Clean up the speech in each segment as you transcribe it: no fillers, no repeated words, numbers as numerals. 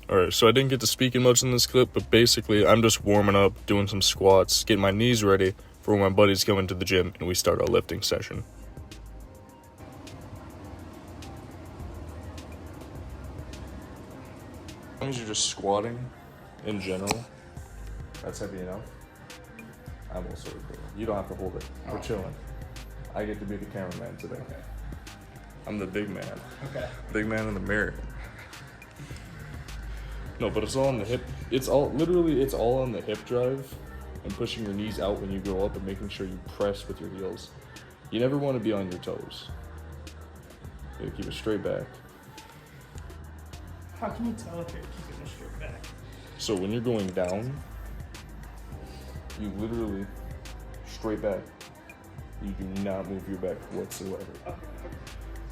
Alright, so I didn't get to speaking much in this clip, but basically I'm just warming up, doing some squats, getting my knees ready for when my buddies come into the gym and we start our lifting session. As long as you're just squatting in general, that's heavy enough. I'm also recording. You don't have to hold it. We're chilling. I get to be the cameraman today. Okay. I'm the big man. Okay. Big man in the mirror. No, but it's all on the hip. It's all on the hip drive and pushing your knees out when you go up and making sure you press with your heels. You never want to be on your toes. You gotta keep it straight back. How can you tell if you're keeping it straight back? So when you're going down, you literally straight back. You do not move your back whatsoever.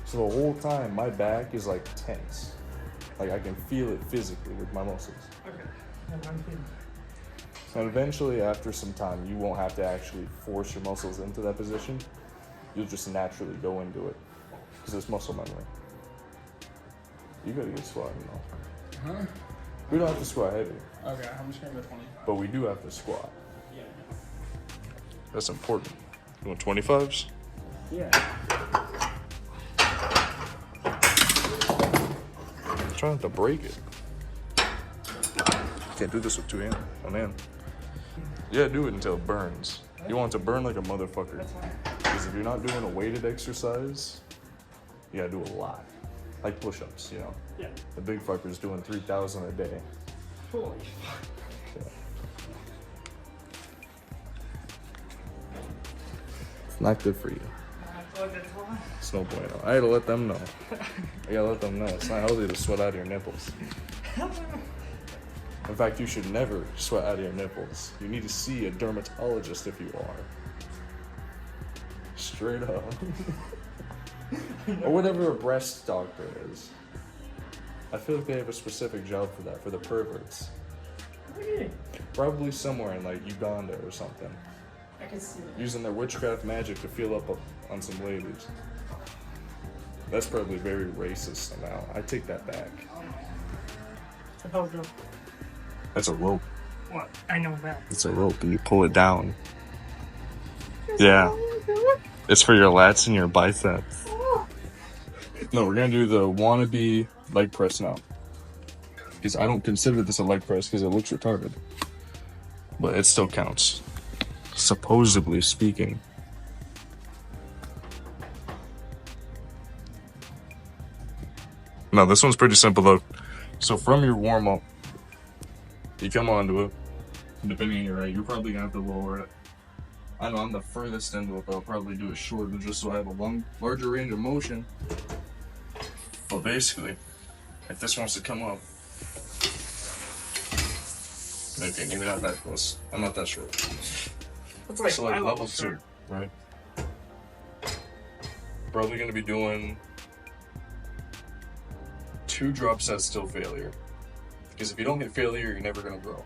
So the whole time my back is like tense. Like I can feel it physically with my muscles. Okay. And eventually after some time you won't have to actually force your muscles into that position. You'll just naturally go into it. Because it's muscle memory. You gotta get squatting though. Huh? We don't have to squat heavy. Okay, I'm just gonna go 25. But we do have to squat. Yeah. That's important. You want 25s? Yeah. I'm trying not to break it. Can't do this with two hands. One hand. Yeah, do it until it burns. You want it to burn like a motherfucker. That's fine. Because if you're not doing a weighted exercise, you gotta do a lot. Like push-ups, you know? Yeah. The big fucker's doing 3,000 a day. Holy Yeah. It's not good for you. It's no bueno. I had to let them know. I gotta let them know. It's not healthy to sweat out of your nipples. In fact, you should never sweat out of your nipples. You need to see a dermatologist if you are. Straight up. Or whatever a breast doctor is. I feel like they have a specific job for that, for the perverts. Really? Probably somewhere in like Uganda or something. I can see that. Using their witchcraft magic to feel up on some ladies. That's probably very racist now. I take that back. What the hell, Joe? That's a rope. What? I know that. It's a rope and you pull it down. Yeah. It's for your lats and your biceps. No, we're gonna do the wannabe leg press now. Because I don't consider this a leg press because it looks retarded. But it still counts. Supposedly speaking. No, this one's pretty simple though. So from your warm up, you come onto it. Depending on your height, you're probably gonna have to lower it. I know I'm the furthest into it, but I'll probably do it shorter just so I have a larger range of motion. But basically, if this wants to come up, okay, maybe not that close. I'm not that short. That's like, So like level level 2, right? Probably gonna be doing 2 drop sets till failure. Because if you don't hit failure, you're never gonna grow.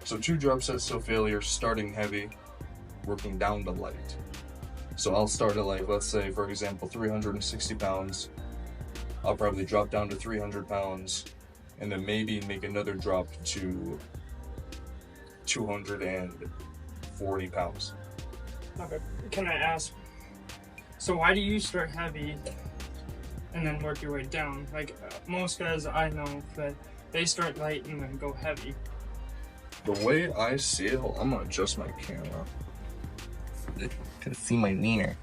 So 2 drop sets till failure, starting heavy, working down to light. So I'll start at like, let's say for example, 360 pounds. I'll probably drop down to 300 pounds and then maybe make another drop to 240 pounds. Okay. Can I ask, so why do you start heavy and then work your way down? Like most guys I know that they start light and then go heavy. The way I see it, I'm gonna adjust my camera. To see my wiener.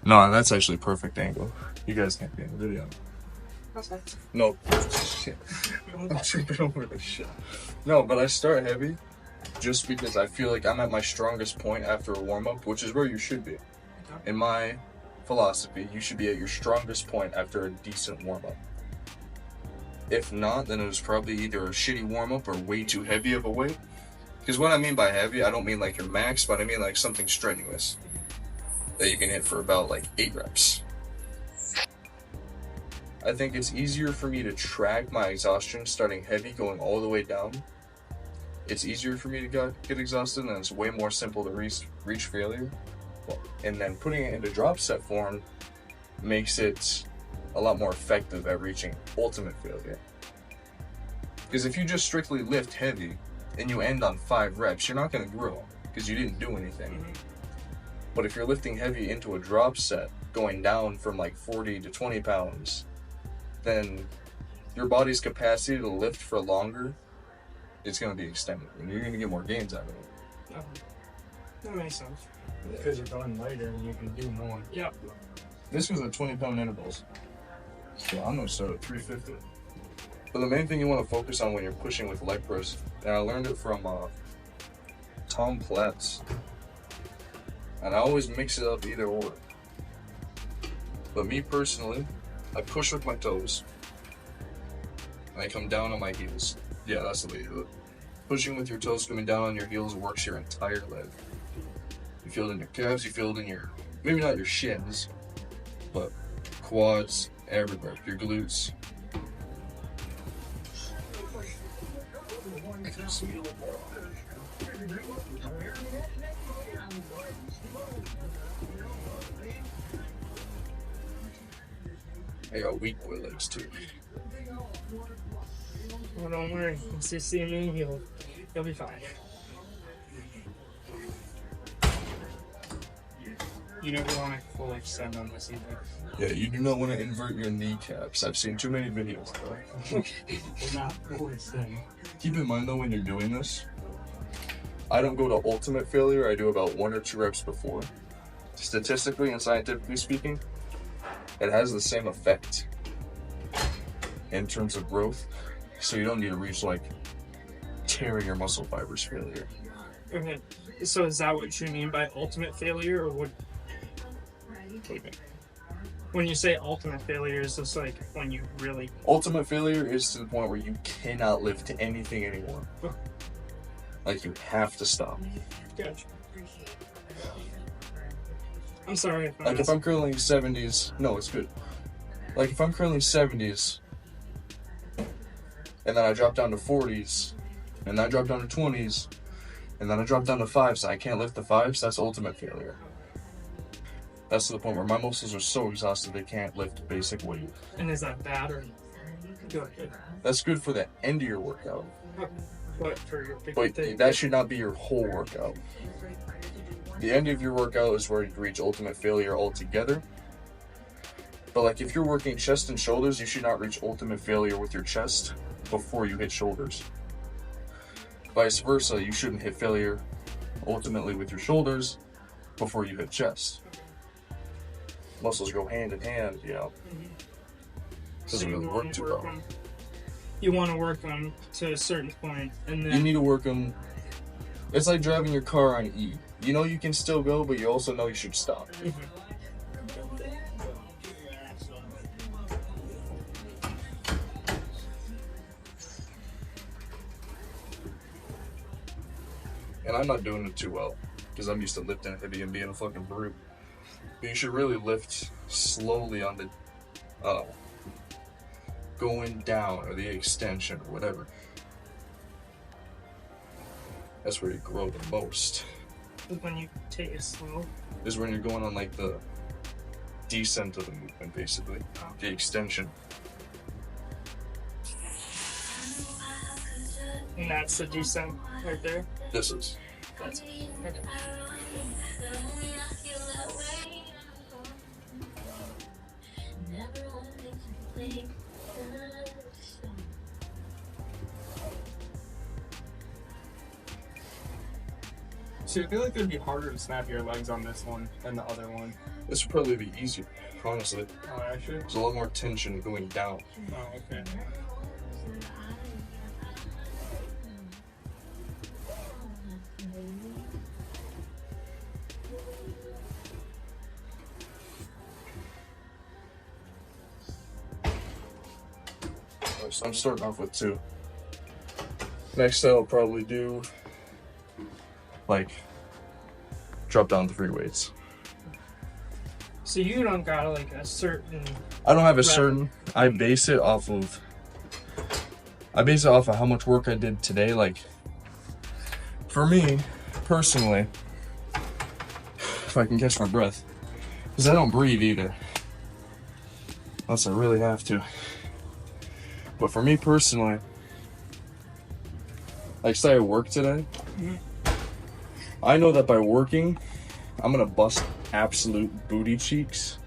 No, that's actually a perfect angle. You guys can't be in the video. No. Shit. I'm tripping over this shit. No, but I start heavy just because I feel like I'm at my strongest point after a warm-up, which is where you should be. In my philosophy, you should be at your strongest point after a decent warm-up. If not, then it was probably either a shitty warm-up or way too heavy of a weight. Because what I mean by heavy, I don't mean like your max, but I mean like something strenuous that you can hit for about like 8 reps. I think it's easier for me to track my exhaustion starting heavy, going all the way down. It's easier for me to get exhausted, and it's way more simple to reach failure. And then putting it into drop set form makes it a lot more effective at reaching ultimate failure. Because if you just strictly lift heavy and you end on 5 reps, you're not going to grow because you didn't do anything. But if you're lifting heavy into a drop set, going down from like 40 to 20 pounds, then your body's capacity to lift for longer, it's going to be extended, and you're going to get more gains out of it. That makes sense. Because you're going lighter and you can do more. Yep. This was at 20-pound intervals, so I'm going to start at 350. But the main thing you want to focus on when you're pushing with leg press, and I learned it from Tom Platz, and I always mix it up either or. But me personally, I push with my toes, and I come down on my heels. Yeah, that's the way you do it. Pushing with your toes, coming down on your heels works your entire leg. You feel it in your calves, you feel it in your, maybe not your shins, but quads, everywhere, your glutes. I got weak boy legs too. Well, don't worry. Once you see me, you'll be fine. You never want to full extend on this either. Yeah, you do not want to invert your kneecaps. I've seen too many videos. We're not full extend. Keep in mind though, when you're doing this, I don't go to ultimate failure. I do about 1 or 2 reps before. Statistically and scientifically speaking, it has the same effect in terms of growth. So you don't need to reach like tearing your muscle fibers failure. Okay. So is that what you mean by ultimate failure, or what? When you say ultimate failure, is this like when you really... Ultimate failure is to the point where you cannot lift anything anymore. Like you have to stop. Gotcha. I'm sorry. Like if I'm currently 70s, no, it's good. Like if I'm currently 70s, and then I drop down to 40s, and then I drop down to 20s, and then I drop down to 5s, and I can't lift the 5s, that's ultimate failure. That's to the point where my muscles are so exhausted they can't lift basic weight. And is that bad or good? That's good for the end of your workout. But for your big But thing, that should not be your whole workout. The end of your workout is where you reach ultimate failure altogether. But like if you're working chest and shoulders, you should not reach ultimate failure with your chest before you hit shoulders. Vice versa, you shouldn't hit failure ultimately with your shoulders before you hit chest. Muscles go hand in hand, you know. Doesn't really work too well. You want to work them to a certain point, and then You need to work them. It's like driving your car on E. You know you can still go, but you also know you should stop. And I'm not doing it too well because I'm used to lifting heavy and being a fucking brute. But you should really lift slowly on the going down or the extension or whatever. That's where you grow the most. when you take it slow. Is when you're going on like the descent of the movement, basically. The extension. And that's the descent right there. This is. That's okay. So I feel like it'd be harder to snap your legs on this one than the other one. This would probably be easier, honestly. Oh, actually? There's a lot more tension going down. Oh, okay. So I'm starting off with 2. Next I'll probably do like drop down the free weights. So you don't got like a certain. I don't have a certain. I base it off of how much work I did today. Like for me personally, if I can catch my breath, because I don't breathe either. unless I really have to. But for me personally, like say I work today, I know that by working, I'm gonna bust absolute booty cheeks.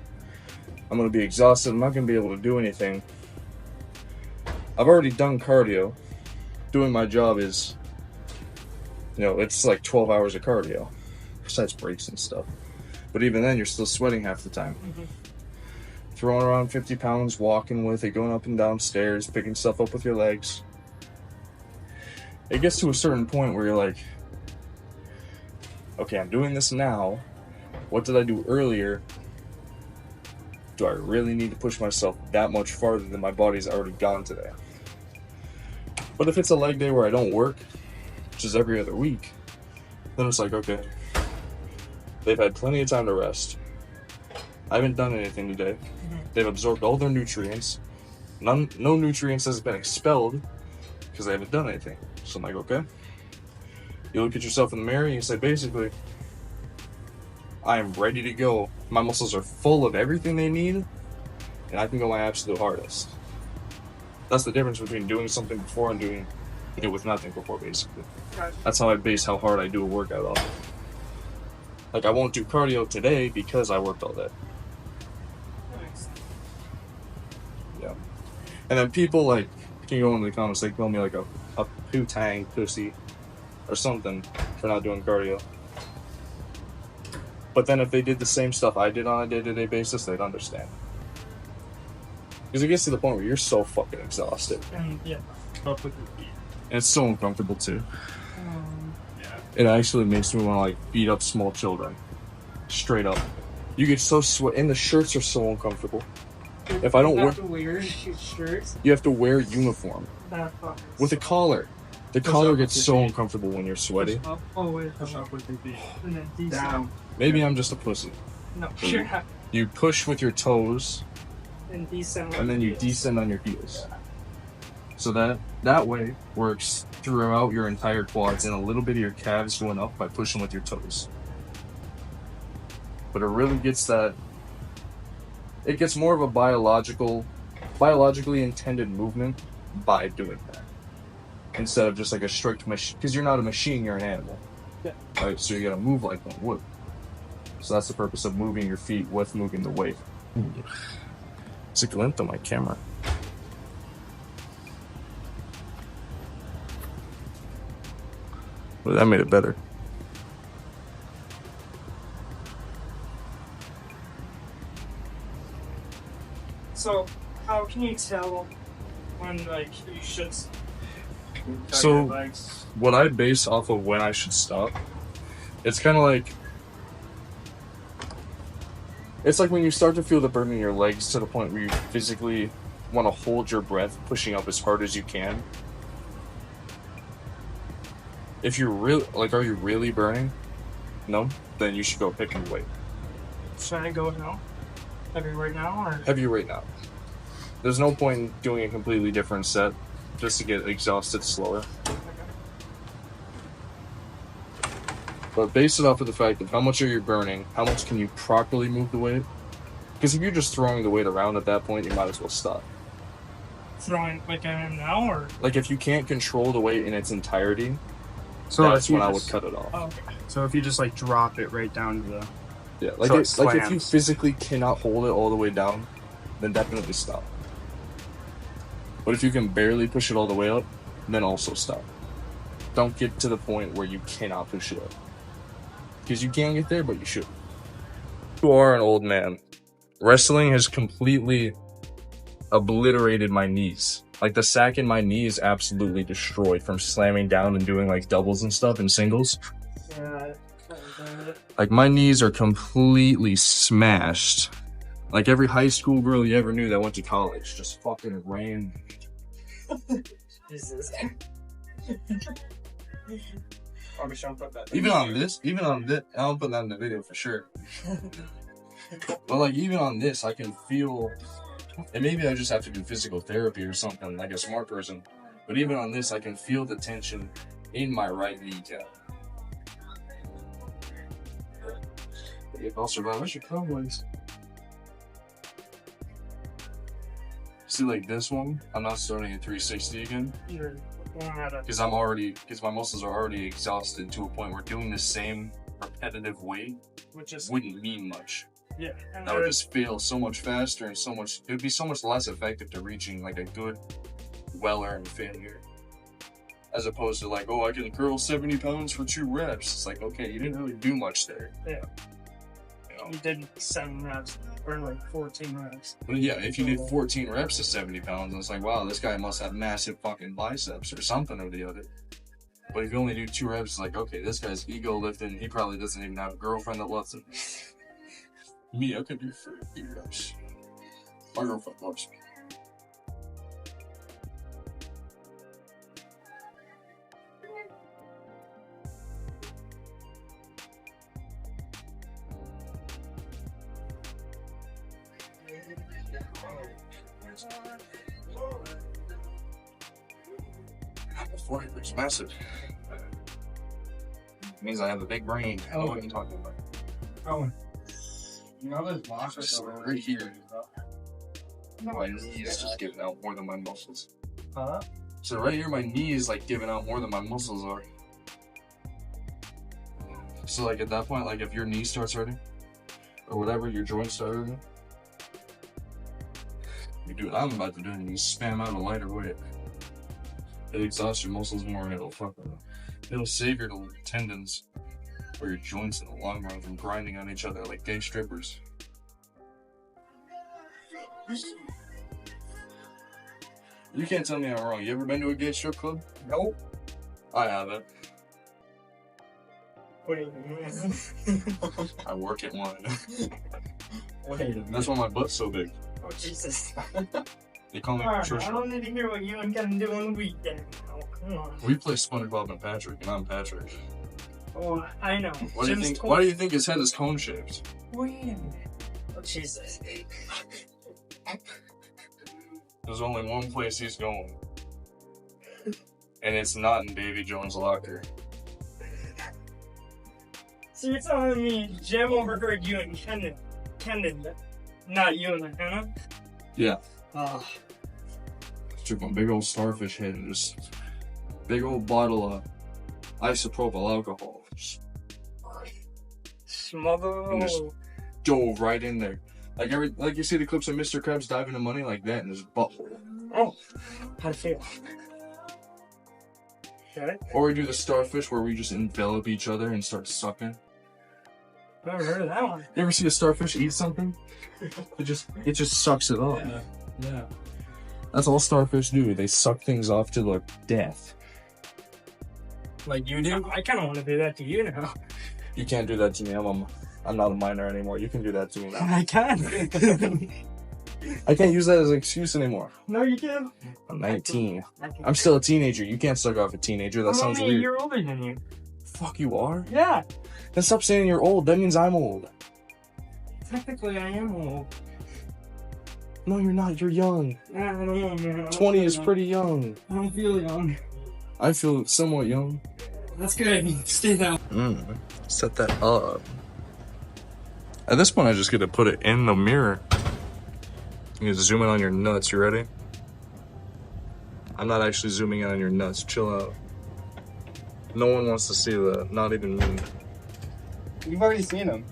I'm gonna be exhausted. I'm not gonna be able to do anything. I've already done cardio. Doing my job is, it's like 12 hours of cardio, besides breaks and stuff. But even then, you're still sweating half the time. Throwing around 50 pounds, walking with it, going up and down stairs, picking stuff up with your legs. It gets to a certain point where you're like, okay, I'm doing this now. What did I do earlier? Do I really need to push myself that much farther than my body's already gone today? But if it's a leg day where I don't work, which is every other week, then it's like, okay, they've had plenty of time to rest. I haven't done anything today. They've absorbed all their nutrients. No nutrients has been expelled because they haven't done anything. So I'm like, okay. You look at yourself in the mirror and you say, basically, I am ready to go. My muscles are full of everything they need, and I can go my absolute hardest. That's the difference between doing something before and doing it with nothing before, basically. That's how I base how hard I do a workout off. Like, I won't do cardio today because I worked all day. Yeah. And then people, like, can go into the comments, they call me, like, a poo-tang pussy or something for not doing cardio. But then if they did the same stuff I did on a day-to-day basis, they'd understand. Because it gets to the point where you're so fucking exhausted. And yeah, up with your feet. And it's so uncomfortable too. It actually makes me want to like beat up small children. Straight up. You get so sweat, and the shirts are so uncomfortable. If I don't You have to wear shirts. you have to wear uniform That fucking with a collar. The collar gets so uncomfortable when you're sweaty. Push up. Oh wait, Push up with your feet. and then descend. Down. Maybe I'm just a pussy. No, you're not. You push with your toes, And descend. and then you descend on your heels. So that way works throughout your entire quads, and a little bit of your calves going up by pushing with your toes. But it really gets it gets more of a biologically intended movement by doing that. Instead of just like a strict machine, because you're not a machine, you're an animal. Yeah. Right, so you gotta move like one would. So that's the purpose of moving your feet with moving the weight. It's a glint on my camera. Well, that made it better. So, how can you tell when like you should? So, what I base off of when I should stop, it's kind of like, it's like when you start to feel the burn in your legs to the point where you physically want to hold your breath, pushing up as hard as you can. If you're really, like, are you really burning? No? Then you should go pick your weight. Should I go now? Heavy right now, or Heavy right now. There's no point in doing a completely different set just to get exhausted slower. But base it off of the fact of how much are you burning, how much can you properly move the weight. Because if you're just throwing the weight around at that point, you might as well stop. throwing like I am now, or Like if you can't control the weight in its entirety, So that's if you when I would just- cut it off. oh, So if you just like drop it right down to the. Yeah, like So it, it like if you slams. physically cannot hold it all the way down, then definitely stop. But if you can barely push it all the way up, then also stop. Don't get to the point where you cannot push it up. Because you can get there, but you should. You are an old man. Wrestling has completely obliterated my knees. Like the sack in my knee is absolutely destroyed from slamming down and doing like doubles and stuff and singles. yeah, Like my knees are completely smashed. Like every high school girl you ever knew that went to college just fucking ran. Jesus. I'll be sure to put that. Even on this, I'll put that in the video for sure. But like even on this, I can feel, and maybe I just have to do physical therapy or something like a smart person. But even on this, I can feel the tension in my right kneecap. If I'll survive, I should Cowboys. See, like this one, I'm not starting at 360 again. You're going at a. Because my muscles are already exhausted to a point where doing the same repetitive weight Which is. wouldn't mean much. Yeah. And I would just feel so much faster and it would be so much less effective to reaching like a good, well-earned failure. As opposed to like, oh, I can curl 70 pounds for 2 reps. It's like, okay, you didn't really do much there. Yeah. You know? You did 7 reps, or like 14 reps. But yeah, if you did 14 reps of 70 pounds, it's like, wow, this guy must have massive fucking biceps or something or the other. But if you only do 2 reps, it's like, okay, this guy's ego lifting. He probably doesn't even have a girlfriend that loves him. Me, I could do 30 reps. My girlfriend loves me. My forehead looks massive. It means I have a big brain. I know what you're talking about. Oh. You know those monsters Just right here. My knee is just giving out more than my muscles. Huh? So right here, my knee is like giving out more than my muscles are. So like at that point, like if your knee starts hurting, or whatever, your joints start hurting, you do what I'm about to do and you spam out a lighter weight. It'll exhaust your muscles more and it'll save your tendons or your joints in the long run from grinding on each other like gay strippers. You can't tell me I'm wrong. You ever been to a gay strip club? Nope. I haven't. What do you mean? I work at one. Wait a minute. That's why my butt's so big. Oh, Jesus. They call me Alright, Patricia. I don't need to hear what you and Kevin do on the weekend. Oh, come on. We play SpongeBob and Patrick, and I'm Patrick. Oh, I know. Why do you think? Why do you think his head is cone shaped? Wait a minute. Oh, Jesus. There's only one place he's going, and it's not in Davy Jones' locker. So you're telling me Jim overheard you and Kendon, not you and Hannah? Yeah. Oh. Took one big old starfish head and just big old bottle of isopropyl alcohol. Just Smother. And just dove right in there. Like you see the clips of Mr. Krabs diving into money like that in his butthole. Oh. How'd it feel? Okay. Or we do the starfish where we just envelop each other and start sucking. Never heard of that one. You ever see a starfish eat something? It just sucks it off. Yeah. That's all starfish do. They suck things off to their death. Like you do? I kind of want to do that to you now. You can't do that to me. I'm not a minor anymore. You can do that to me now. I can. I can't use that as an excuse anymore. No, you can. I'm 19. I can. I'm still a teenager. You can't suck off a teenager. That I'm sounds only a weird. year older than you. Fuck, you are? Yeah. Then stop saying you're old. That means I'm old. Technically, I am old. No, you're not. You're young. I don't know, man. 20 is pretty young. I don't feel young. I feel somewhat young. That's good. Stay down. Set that up. At this point, I just get to put it in the mirror. You can zoom in on your nuts. You ready? I'm not actually zooming in on your nuts. Chill out. No one wants to see that. Not even me. You've already seen them.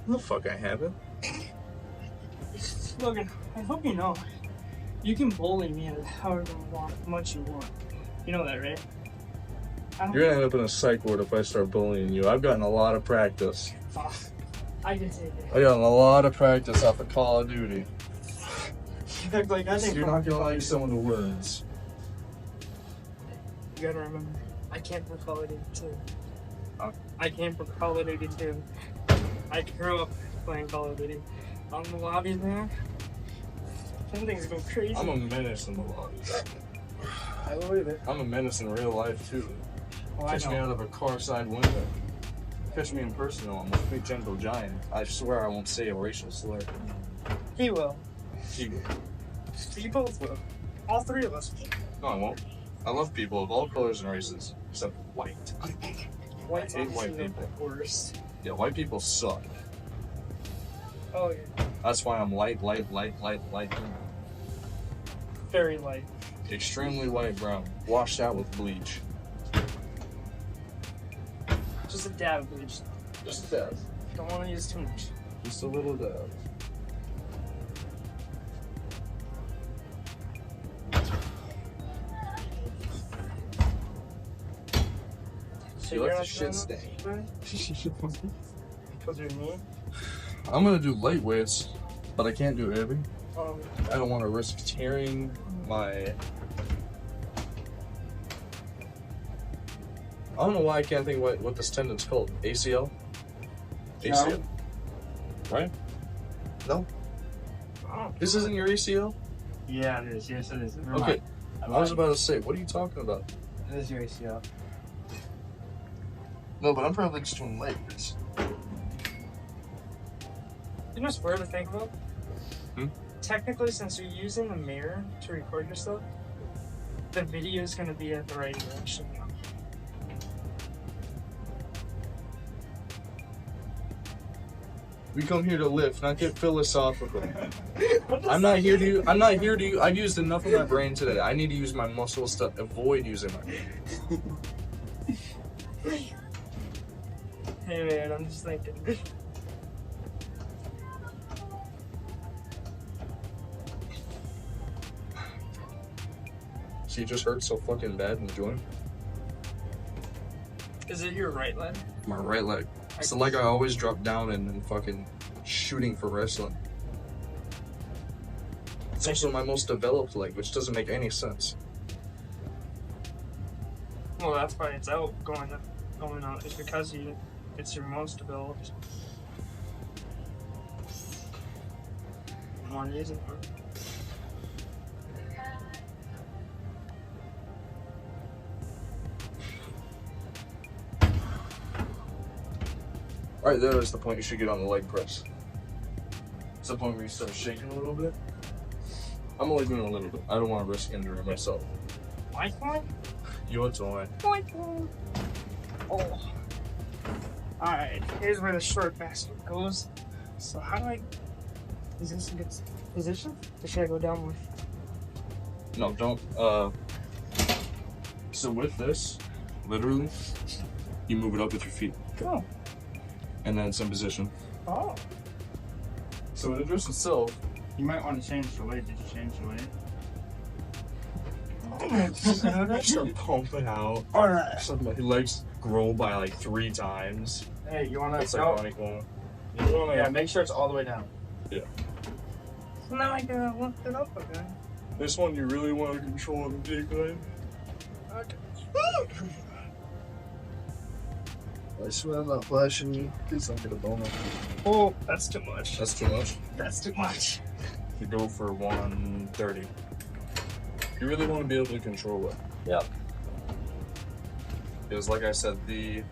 The fuck I haven't. Logan, I hope you know, you can bully me however much you want. You know that, right? You're gonna end up in a psych ward if I start bullying you. I've gotten a lot of practice. I can say that. I got a lot of practice off of Call of Duty. You act like I think You're not gonna like some of the words. You gotta remember, I can't for Call of Duty 2. Huh? I came from Call of Duty 2. I grew up playing Call of Duty. On the lobbies, man. Some things go crazy. I'm a menace in the lobbies. I believe it. I'm a menace in real life too. Oh, I Catch me know. out of a car side window. Catch me in person though. I'm a big gentle giant. I swear I won't say a racial slur. He will. He- You both will. All three of us. No, I won't. I love people of all colors and races, except white. White hate white people. Worse. Yeah, white people suck. Oh yeah. That's why I'm light. Very light. Extremely light brown. Washed out with bleach. Just a dab of bleach. Just a dab. Don't want to use too much. Just a little dab. So You you're let not the shit doing stay. that? Because you're me? I'm gonna do light weights, but I can't do heavy. Um, I don't want to risk tearing my... I don't know why I can't think what this tendon's called. ACL? ACL. Right? No? oh, This isn't your ACL? Yeah, it is. Yes, it is. Never Okay. mind. I was about to say, what are you talking about? It is your ACL. No, but I'm probably just doing light weights. you know what's weird to think about? Hmm? Technically, since you're using the mirror to record yourself, the video is going to be at the right direction. We come here to lift, not get philosophical. I'm not here to I've used enough of my brain today. I need to use my muscles to avoid using my brain. Hey man, I'm just thinking. See, it just hurts so fucking bad in the joint. Is it your right leg? My right leg. It's the leg I always drop down in and fucking shooting for wrestling. It's also my most developed leg, which doesn't make any sense. Well, that's why it's out going out. It's because it's your most developed. One reason for it. Alright, that is the point you should get on the leg press. It's the point where you start shaking a little bit. I'm only doing a little bit. I don't want to risk injuring myself. My point? Your turn. Oh. Alright, here's where the short basket goes. So how do I... Is this a good position? Or should I go down with... No, don't. So with this, literally, you move it up with your feet. Oh. And then it's in position. Oh. So it adjusts itself. You might want to change the weight. Did you change the weight? Start pumping out. Alright. So my legs grow by like 3 times. Hey, you want to... It's ironic one. You wanna, Yeah, make sure it's all the way down. So now I can lift it up again. This one you really want to control the decline. Okay. I swear I'm not flashing you. Please don't get a boner. Oh, that's too much. That's too much. That's too much. You go for 130. You really want to be able to control it. Yep. Because like I said, the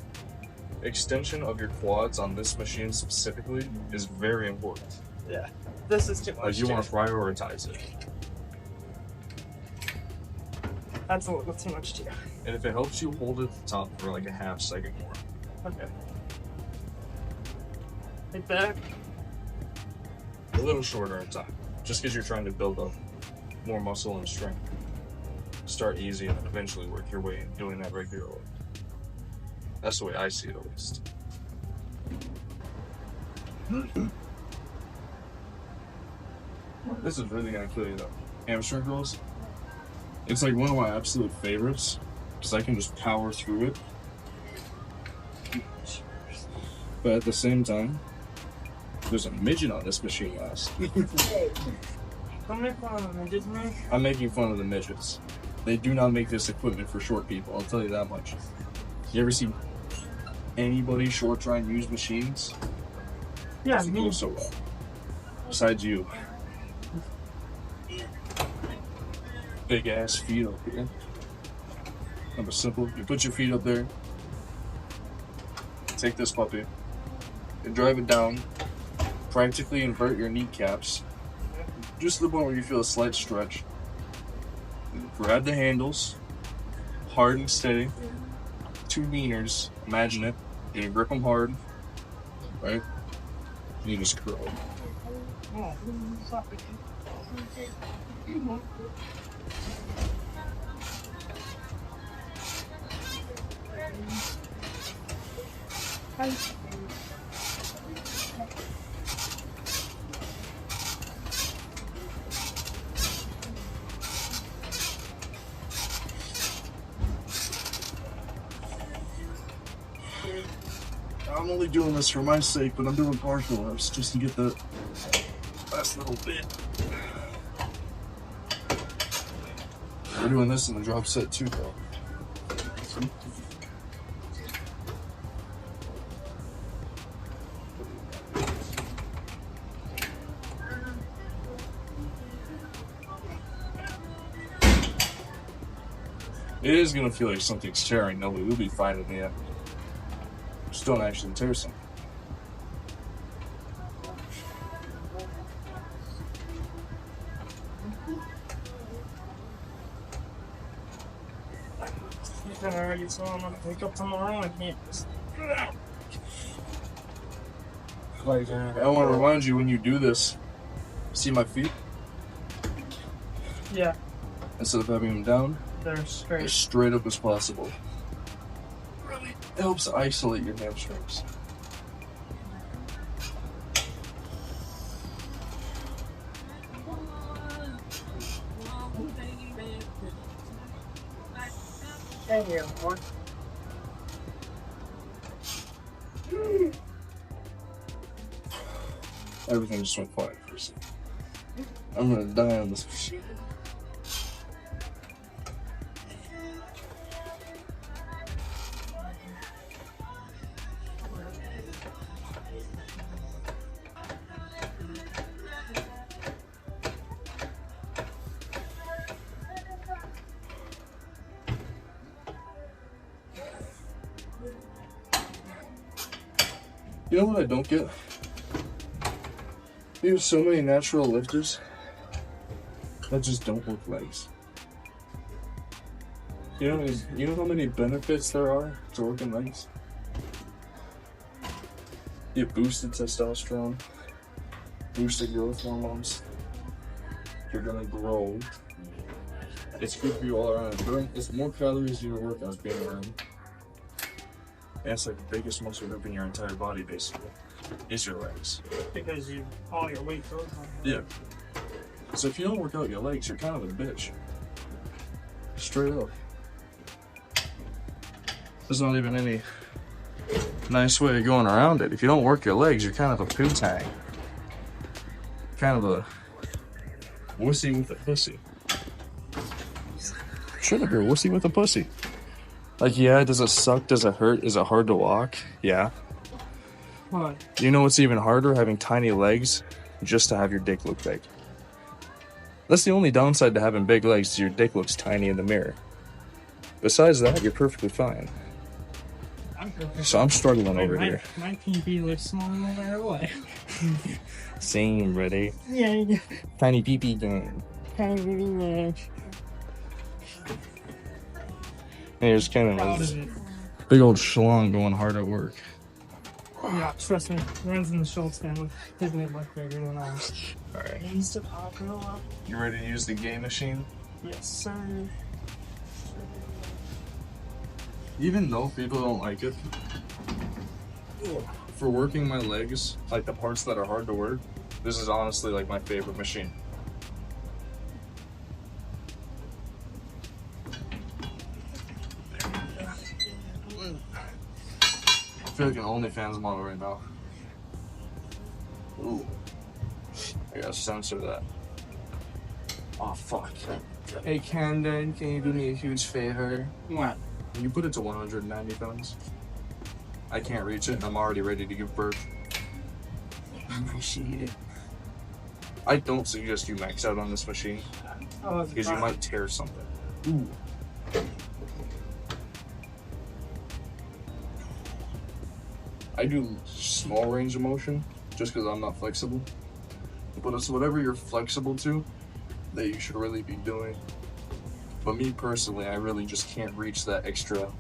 extension of your quads on this machine specifically is very important. Yeah. This is too much. Like you too. want to prioritize it. That's a little too much too. And if it helps you hold it at the top for like a half second more. Okay. Like that? A little shorter in time. Just because you're trying to build up more muscle and strength. Start easy and then eventually work your way in doing that regularly. That's the way I see it at least. This is really gonna kill you though. Hamstring curls. It's like one of my absolute favorites because I can just power through it. But at the same time, there's a midget on this machine last. Don't make fun of the midgets, man. I'm making fun of the midgets. They do not make this equipment for short people, I'll tell you that much. You ever see anybody short try and use machines? Yeah, Doesn't go so well. Besides you. Big ass feet up here. Number simple. You put your feet up there. Take this puppy. And drive it down. Practically invert your kneecaps. Just to the point where you feel a slight stretch. Grab the handles. Hard and steady. 2 meters. Imagine it. You grip them hard. Right? And you just curl. Oh, sorry. I'm only doing this for my sake, but I'm doing partial reps just to get the last little bit. We're doing this in the drop set too, though. It is gonna feel like something's tearing. No, we'll be fine in the end. Just don't actually tear something. And I already saw I'm gonna wake up tomorrow and can't. Like, I want to remind you when you do this, see my feet? Yeah, Instead of having them down, they're as straight. straight up as possible. Really helps isolate your hamstrings. Hey here, boy. Everything just went quiet for a second. I'm gonna die on this machine. You know what I don't get? You have so many natural lifters that just don't work legs. You know how many benefits there are to working legs? You have boosted testosterone, boosted growth hormones. You're gonna grow. It's good for you all around. It's more calories in your workouts being around. And it's like the biggest muscle group in your entire body, basically, is your legs. Because all your weight goes on. Yeah. So if you don't work out your legs, you're kind of a bitch. Straight up. There's not even any nice way of going around it. If you don't work your legs, you're kind of a poo-tang. Kind of a wussy with a pussy. Shut up, you're a wussy with a pussy. Like, yeah, does it suck? Does it hurt? Is it hard to walk? Yeah. What? You know what's even harder? Having tiny legs just to have your dick look big. That's the only downside to having big legs, is your dick looks tiny in the mirror. Besides that, you're perfectly fine. I'm perfect. So I'm struggling over here. My PB looks small no matter what. Same, ready? Yeah. Tiny pee-pee game. Proud And you're just kind of of it. big old schlong going hard at work. Yeah, trust me. Runs in the Schultz family. His name much bigger than ours. Alright. He's the pop girl. You ready to use the game machine? Yes, sir. Even though people don't like it, for working my legs, like the parts that are hard to work, this is honestly like my favorite machine. I feel like an OnlyFans model right now. Ooh. I gotta censor that. Oh, fuck. Hey, Camden, can you do me a huge favor? What? Can you put it to 190 pounds? I can't reach it, and I'm already ready to give birth. Appreciate it. I don't suggest you max out on this machine, Oh, because you might tear something. Ooh. I do small range of motion, just because I'm not flexible. But it's whatever you're flexible to that you should really be doing. But me personally, I really just can't reach that extra.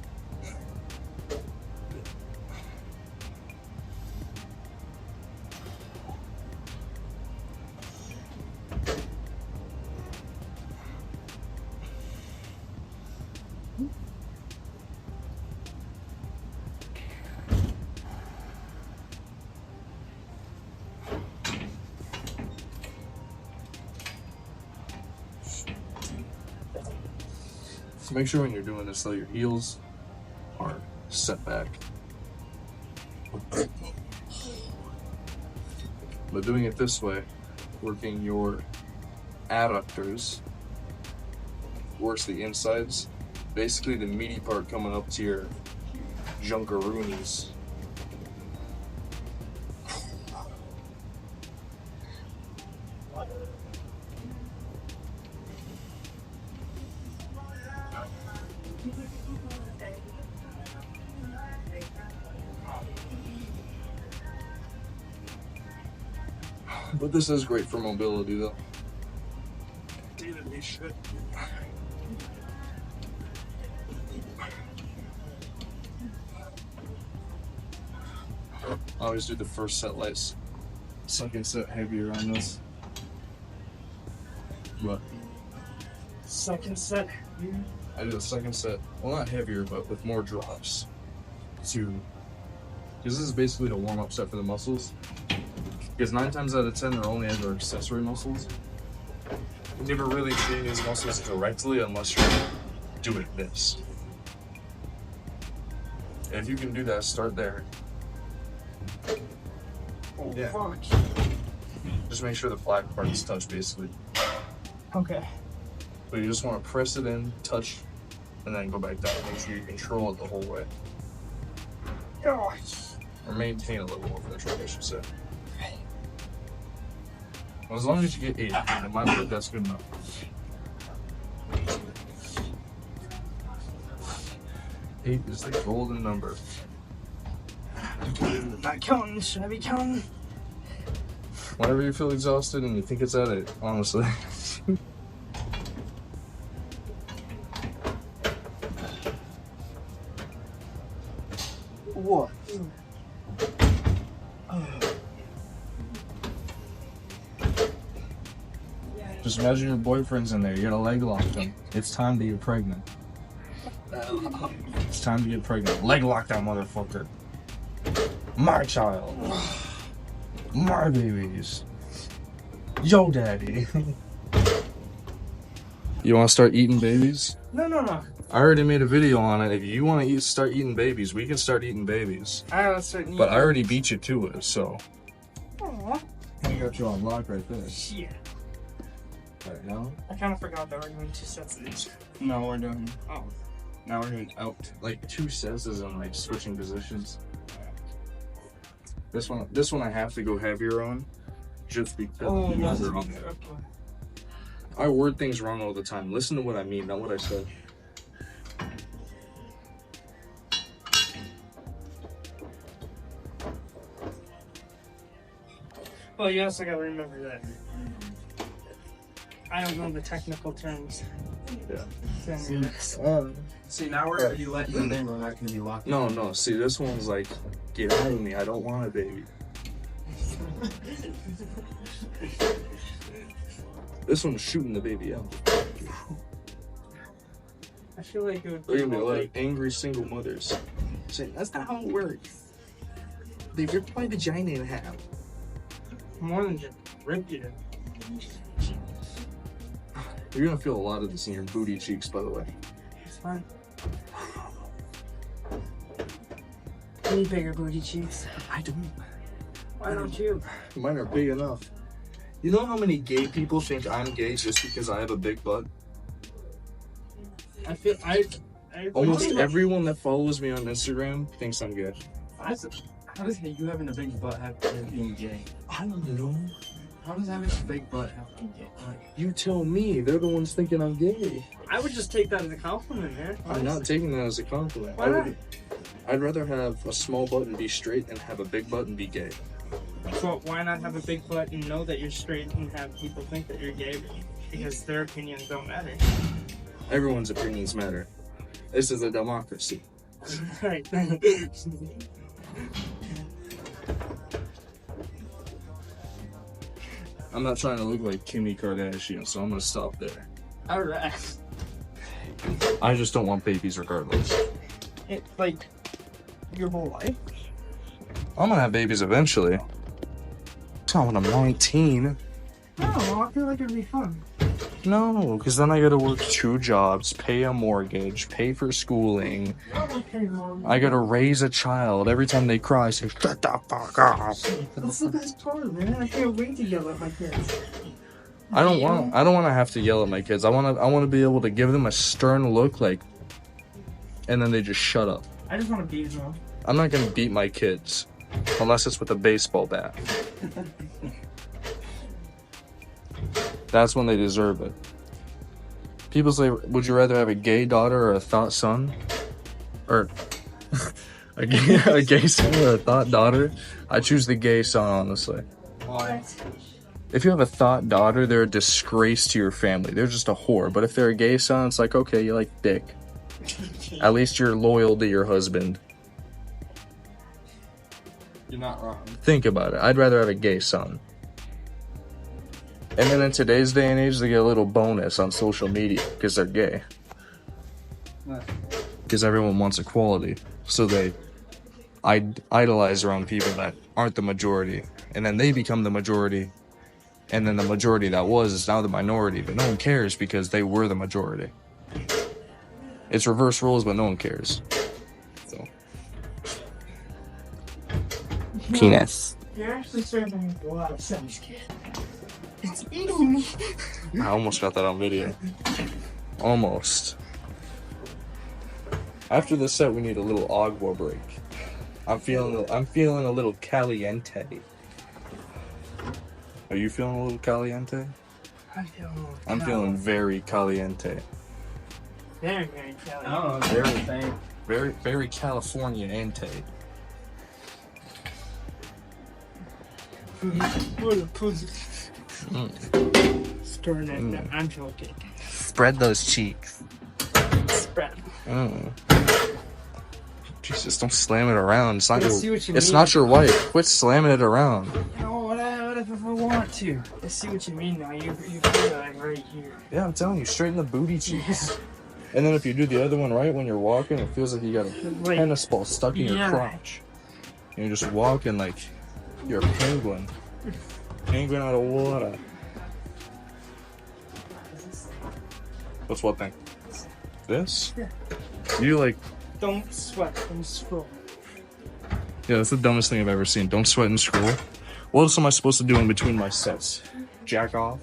Make sure when you're doing this though, your heels are set back. But doing it this way, working your adductors, works the insides, basically the meaty part coming up to your junkaroonies. But this is great for mobility though. They should. I always do the first set light, second set heavier on this. But Second set. I do the second set, well not heavier, but with more drops. Because this is basically the warm-up set for the muscles. Because 9 times out of 10 they're only as our accessory muscles. You never really train these muscles directly unless you're doing this. And if you can do that, start there. Oh, Yeah. fuck. Just make sure the flat part is touched basically. Okay. But you just want to press it in, touch, and then go back down. Make sure you control it the whole way. Gosh. Or maintain a level of control, I should say. Well, as long as you get 8, in my book, that's good enough. Eight is the golden number. Not counting. Should I be counting? Whenever you feel exhausted and you think it's at 8, honestly. What? Just imagine your boyfriend's in there. You gotta leg lock him. It's time to get pregnant. It's time to get pregnant. Leg lock that motherfucker. My child. My babies. Yo, daddy. You want to start eating babies? No. I already made a video on it. If you want to start eating babies, we can start eating babies. Let's start eating. But I already beat you to it, so. Aw. I got you on lock right there. Shit. Right now? I kind of forgot that we're doing 2 sets of these. No, we're doing. Oh. Now we're doing out. Like 2 sets is in like switching positions. This one I have to go heavier on, just because. Oh, yes. They're on there. I word things wrong all the time. Listen to what I mean, not what I said. Well, you also gotta remember that I don't know the technical terms. Yeah. See, now we're you letting them in. We're not gonna be locked. No. See, this one's like, get out of me. I don't want a baby. This one's shooting the baby out. I feel like it would They're be gonna be more like angry single mothers saying, that's not how it works. They ripped my vagina in half. more than just ripped it. You're gonna feel a lot of this in your booty cheeks, by the way. It's fine. I need bigger booty cheeks. I don't. Why don't you? Mine are big enough. You know how many gay people think I'm gay just because I have a big butt? I feel Almost everyone that follows me on Instagram thinks I'm gay. How does you having a big butt have to being gay? I don't know. How does having a big butt have to be gay? Like, You tell me. They're the ones thinking I'm gay. I would just take that as a compliment, man. I'm not taking that as a compliment. Why not? I'd rather have a small butt and be straight and have a big butt and be gay. So why not have a big butt and know that you're straight and have people think that you're gay because their opinions don't matter? Everyone's opinions matter. This is a democracy. Right. I'm not trying to look like Kimi Kardashian, so I'm gonna stop there. Alright. I just don't want babies regardless. Like, your whole life? I'm gonna have babies eventually. It's not when I'm 19. No, I feel like it'd be fun. No, because then I gotta work 2 jobs, pay a mortgage, pay for schooling. I gotta raise a child. Every time they cry, I say, shut the fuck up. That's the best part, man. I can't wait to yell at my kids. I don't want to have to yell at my kids. I want to be able to give them a stern look, like, and then they just shut up. I just want to beat them. I'm not gonna beat my kids unless it's with a baseball bat. That's when they deserve it. People say, would you rather have a gay daughter or a thought son? Or a gay son or a thought daughter? I choose the gay son, honestly. Why? If you have a thought daughter, they're a disgrace to your family. They're just a whore. But if they're a gay son, it's like, okay, you like dick. At least you're loyal to your husband. You're not wrong. Think about it. I'd rather have a gay son. And then in today's day and age, they get a little bonus on social media because they're gay. Because everyone wants equality. So they idolize around people that aren't the majority. And then they become the majority. And then the majority that was is now the minority. But no one cares because they were the majority. It's reverse roles, but no one cares. So. Penis. You're actually serving a lot of sense, kid. It's eating me. I almost got that on video. Almost. After this set, we need a little agua break. I'm feeling a little caliente. Are you feeling a little caliente? I'm feeling very caliente. Very, very Cali. I don't know. It's everything. Very, very California-ente. What a pussy. Stirring it. No, I'm joking. Spread those cheeks. Spread. Jesus, don't slam it around. It's not I see what you it's mean. not your wife. Quit slamming it around. You know, what if I want to? I see what you mean now. You feel like right here. Yeah, I'm telling you, straighten the booty cheeks. And then if you do the other one right when you're walking, it feels like you got a Like, tennis ball stuck in your yeah. crotch. And you're just walking like you're a penguin. Penguin out of water. What's what thing? This? Yeah. You like... Don't sweat. Don't scroll. Yeah, that's the dumbest thing I've ever seen. Don't sweat and scroll. What else am I supposed to do in between my sets? Jack off?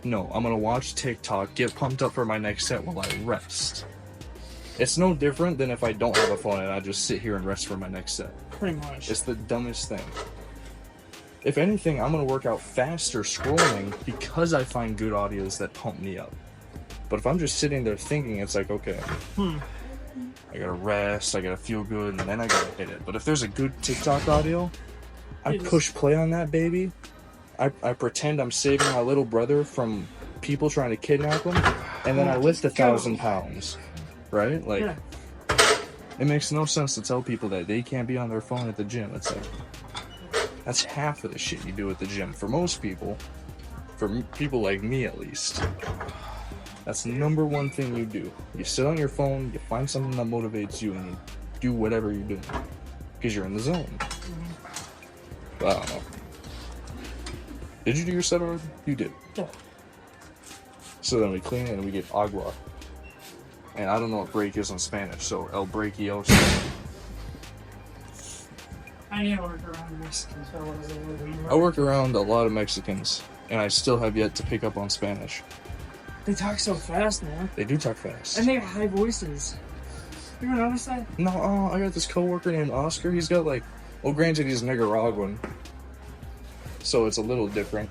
No, I'm gonna watch TikTok, get pumped up for my next set while I rest. It's no different than if I don't have a phone and I just sit here and rest for my next set. Pretty much. It's the dumbest thing. If anything, I'm gonna work out faster scrolling because I find good audios that pump me up. But if I'm just sitting there thinking, it's like, okay, I gotta rest, I gotta feel good, and then I gotta hit it. But if there's a good TikTok audio, I push play on that baby. I pretend I'm saving my little brother from people trying to kidnap him, and then I lift 1,000 pounds, right? Like, Yeah. it makes no sense to tell people that they can't be on their phone at the gym. It's like, that's half of the shit you do at the gym. For most people, people like me at least, that's the number one thing you do. You sit on your phone, you find something that motivates you, and you do whatever you're doing. Because you're in the zone. I don't know. Did you do your set already? You did. Yeah. So then we clean it and we get agua. And I don't know what break is in Spanish, so el breakioso. I need to work around Mexicans. I work around a lot of Mexicans, and I still have yet to pick up on Spanish. They talk so fast, man. They do talk fast. And they have high voices. You ever notice that? No, I got this coworker named Oscar. He's got like, well, granted he's Nicaraguan, so it's a little different.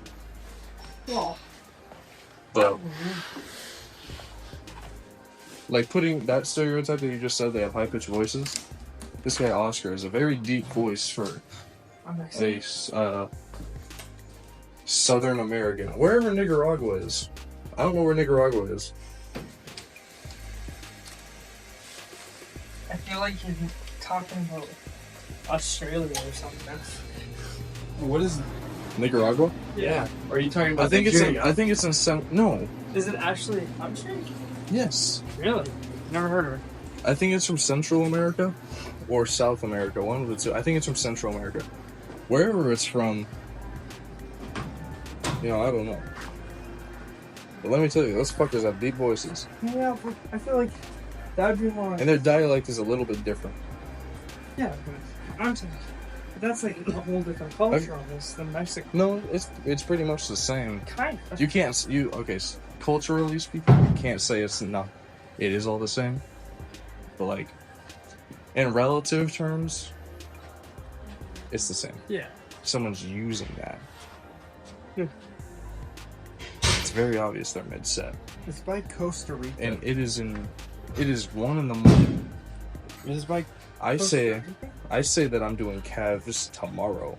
Well, But like putting that stereotype that you just said, they have high pitched voices. This guy Oscar has a very deep voice for I'm Mexican. a Southern American, wherever Nicaragua is. I don't know where Nicaragua is. I feel like he's talking about Australia or something. What is? Nicaragua? Yeah. Or are you talking about? I think it's in. Nigeria? I think it's in. No. Is it actually Hamstring? Yes. Really? Never heard of it. I think it's from Central America or South America. One of the two. I think it's from Central America. Wherever it's from, I don't know. But let me tell you, those fuckers have deep voices. Yeah, but I feel like that would be more. And their dialect is a little bit different. Yeah, but I'm saying that's like a whole different culture almost than Mexico. No, it's pretty much the same. Kind of. You can't, culturally speaking, you can't say it's not. It is all the same. But like, in relative terms, it's the same. Yeah. Someone's using that. Yeah. It's very obvious they're mid-set. It's by Costa Rica. And it is 1 in the morning. It is by. I say that I'm doing calves tomorrow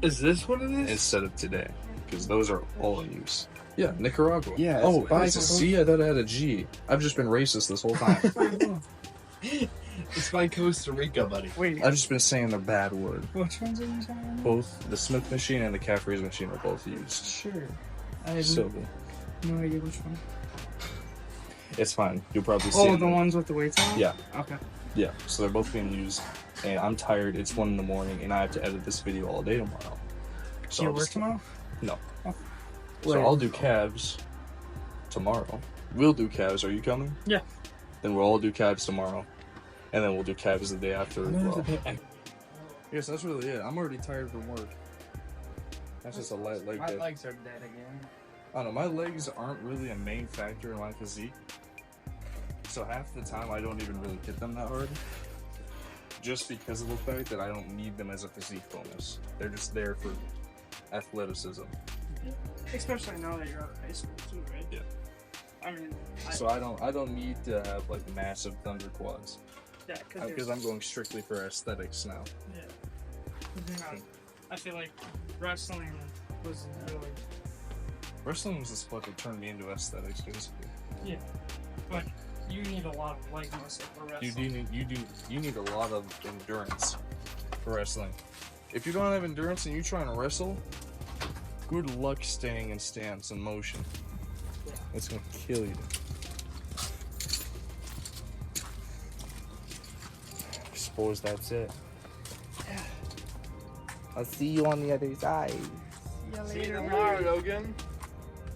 Is this what it is? instead of today. Because those are all in use. Yeah, Nicaragua. Yeah, it's Oh, by it's a C? I thought I had a G. I've just been racist this whole time. It's by Costa Rica, buddy. Wait, I've just been saying the bad word. which ones are you talking? Both the Smith machine and the calf raise machine are both used. Sure. I have So no idea which one. it's fine. You'll probably see Oh, it. the ones with the weights on? Yeah. Okay. Yeah, so they're both being used, and I'm tired. It's 1 in the morning, and I have to edit this video all day tomorrow. Do you I'll work just- tomorrow? No. Oh. So Wait. I'll do calves tomorrow. We'll do calves. Are you coming? Yeah. Then we'll all do calves tomorrow, and then we'll do calves the day after as well. Yes, that's really it. I'm already tired from work. That's just a light leg My day. legs are dead again. I don't know. My legs aren't really a main factor in my physique. So half the time I don't even really hit them that hard. Just because of the fact that I don't need them as a physique bonus. They're just there for athleticism. Especially now that you're out of high school too, right? Yeah. I mean, So I don't need to have like massive thunder quads. yeah, Because I'm going strictly for aesthetics now. Yeah. 'Cause you're not- I feel like wrestling was really, Wrestling was the sport that turned me into aesthetics, basically. but you need a lot of leg muscle for wrestling. You need a lot of endurance for wrestling. If you don't have endurance and you're trying to wrestle, good luck staying in stance and motion. Yeah. It's gonna kill you. I suppose that's it. I'll see you on the other side. See you tomorrow, Logan.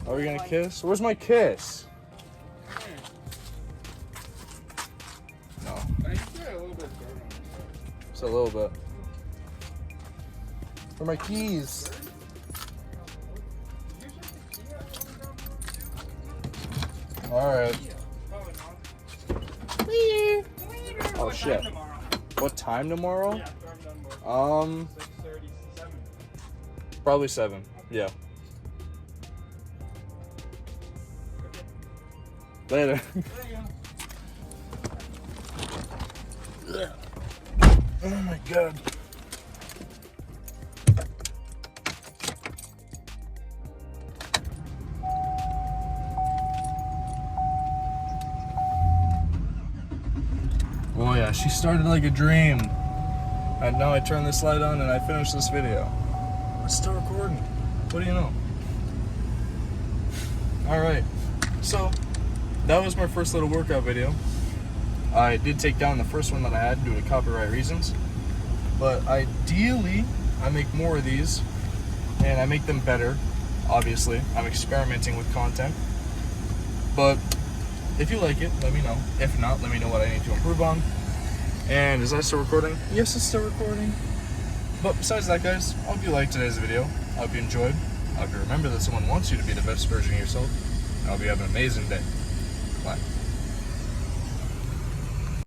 Are we gonna kiss? Where's my kiss? No, just a little bit. Where are my keys? Alright. Oh shit. What time tomorrow? Yeah, I'm done work. 6:37. Probably 7. Yeah. Later. Oh my god. Oh yeah, she started like a dream. And now I turn this light on and I finish this video. Let's start recording. What do you know? Alright, so that was my first little workout video. I did take down the first one that I had due to copyright reasons. But ideally, I make more of these and I make them better, obviously. I'm experimenting with content. But if you like it, let me know. If not, let me know what I need to improve on. And is that still recording? Yes, it's still recording. But besides that, guys, I hope you liked today's video. I hope you enjoyed. I hope you remember that someone wants you to be the best version of yourself. I hope you have an amazing day. Bye.